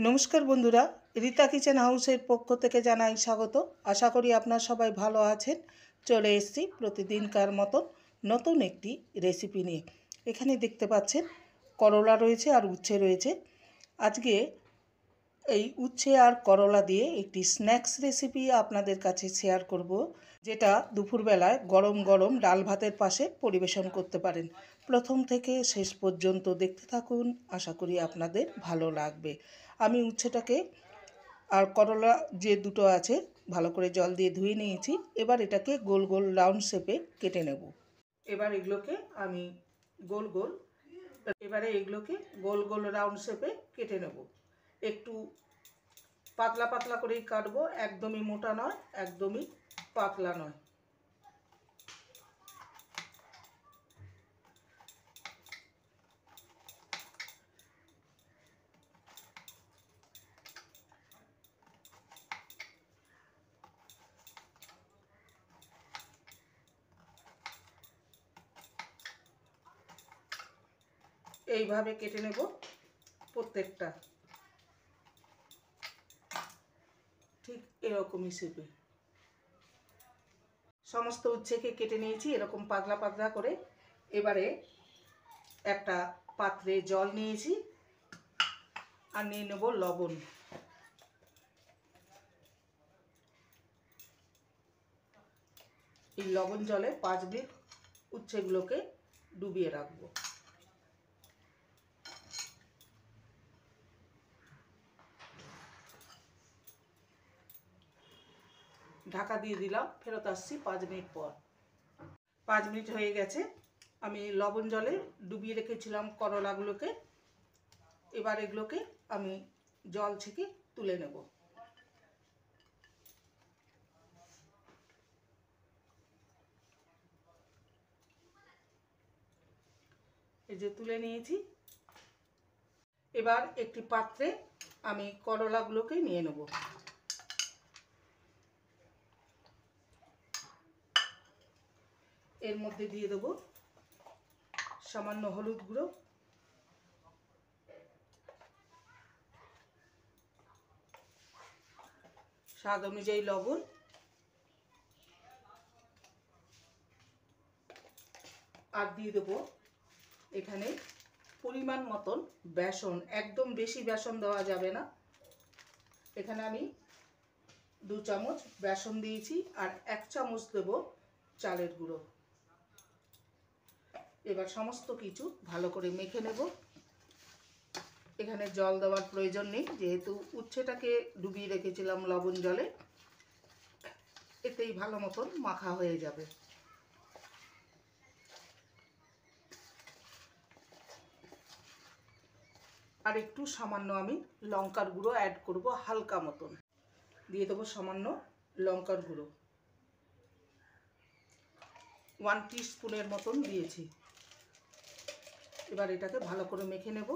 নমস্কার বন্ধুরা, রীতা কিচেন হাউসের পক্ষ থেকে জানাই স্বাগত। আশা করি আপনারা সবাই ভালো আছেন। চলে এসেছি প্রতিদিনকার মতো নতুন একটি রেসিপি নিয়ে। এখানে দেখতে পাচ্ছেন করলা রয়েছে আর উচ্ছে রয়েছে। আজকে এই উচ্ছে আর করলা দিয়ে একটি স্ন্যাক্স রেসিপি আপনাদের কাছে শেয়ার করব, যেটা দুপুরবেলায় গরম গরম ডাল ভাতের পাশে পরিবেশন করতে পারেন। প্রথম থেকে শেষ পর্যন্ত দেখতে থাকুন, আশা করি আপনাদের ভালো লাগবে। আমি উচ্ছেটাকে আর করলা যে দুটো আছে ভালো করে জল দিয়ে ধুয়ে নিয়েছি। এবার এটাকে গোল গোল রাউন্ড শেপে কেটে নেব। এগুলোকে গোল গোল রাউন্ড শেপে কেটে নেব। একটু পাতলা পাতলা করেই কাটবো, একদমই মোটা নয়, একদমই পাতলা নয়। এইভাবে কেটে নেব প্রত্যেকটা, ঠিক এরকমই শেপে। সমস্ত উচ্ছেকে কেটে নিয়েছি এরকম পাতলা পাতলা করে। এবারে একটা পাত্রে জল নিয়েছি আর নিয়ে নেব লবণ। এই লবণ জলে 5 মিনিট উচ্ছেগুলোকে ডুবিয়ে রাখবো। ঢাকা দিয়ে দিলাম, ফেরত আসছি 5 মিনিট পর। 5 মিনিট হয়ে গেছে। আমি লবণ জলে ডুবিয়ে রেখেছিলাম করলাগুলোকে। এবার এগুলোকে আমি জল থেকে তুলে নেব। এই যে তুলে নিয়েছি। এবার একটি পাত্রে আমি করলাগুলোকে নিয়ে নেব। এর মধ্যে দিয়ে দেব সামান্য হলুদ গুঁড়ো, স্বাদ অনুযায়ী লবণ, আর দিয়ে দেবো এখানে পরিমাণ মতন বেসন। একদম বেশি বেসন দেওয়া যাবে না। এখানে আমি 2 চামচ বেসন দিয়েছি আর 1 চামচ দেব চালের গুঁড়ো। এবার সমস্ত কিছু ভালো করে মেখে নেব। এখানে জল দেওয়ার প্রয়োজন নেই, যেহেতু উচ্ছেটাকে ডুবিয়ে রেখেছিলাম লবণ জলে, এতেই ভালো মতন মাখা হয়ে যাবে। আর একটু সামান্য আমি লঙ্কার গুঁড়ো অ্যাড করব, হালকা মতন দিয়ে দেবো সামান্য লঙ্কার গুঁড়ো। 1 টিস্পুনের মতন দিয়েছি। এবার এটাকে ভালো করে মেখে নেব।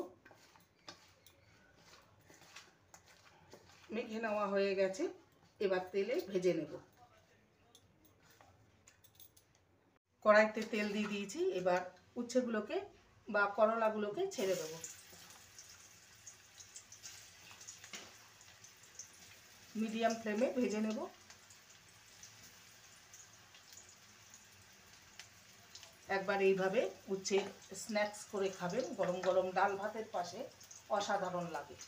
মেখে নেওয়া হয়ে গেছে। এবার তেলে ভেজে নেব। কড়াইতে তেল দিয়ে দিয়েছি। এবার উচ্ছেগুলোকে বা করলাগুলোকে ছেড়ে দেবো। মিডিয়াম ফ্লেমে ভেজে নেব। একবার এইভাবে উচ্ছে স্ন্যাক্স করে খাবেন, গরম গরম ডাল ভাতের পাশে অসাধারণ লাগে।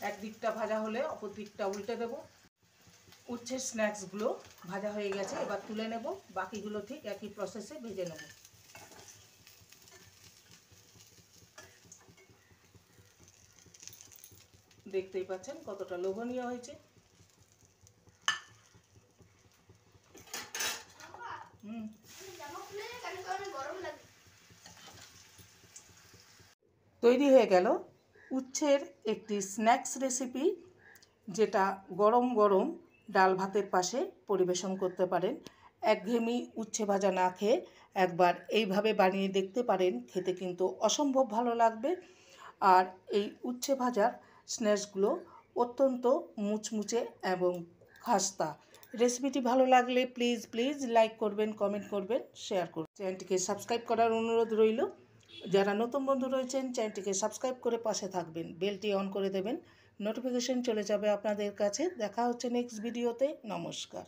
এক দিকটা ভাজা হলে অপর দিকটা উল্টে দেব। উচ্ছের স্ন্যাক্সগুলো ভাজা হয়ে গেছে। এবার তুলে নেব। বাকিগুলো ঠিক একই প্রসেসে ভেজে নেব। দেখতেই পাচ্ছেন কতটা লোভনীয় হয়েছে। তৈরি হয়ে গেল উচ্ছের একটি স্ন্যাক্স রেসিপি। যেটা গরম গরম ডাল ভাতের পাশে পরিবেশন করতে পারেন। একঘেয়েমি উচ্ছে ভাজা না খেয়ে একবার এইভাবে বানিয়ে দেখতে পারেন, খেতে কিন্তু অসম্ভব ভালো লাগবে। আর এই উচ্ছে ভাজার স্ন্যাক্সগুলো অত্যন্ত মুচমুচে এবং খাস্তা। রেসিপিটি ভালো লাগলে প্লিজ লাইক করবেন, কমেন্ট করবেন, শেয়ার করবেন। চ্যানেলটিকে সাবস্ক্রাইব করার অনুরোধ রইল। যারা নতুন বন্ধু রয়েছেন চ্যানেলটিকে সাবস্ক্রাইব করে পাশে থাকবেন, বেলটি অন করে দেবেন, নোটিফিকেশন চলে যাবে আপনাদের কাছে। দেখা হচ্ছে নেক্সট ভিডিওতে। নমস্কার।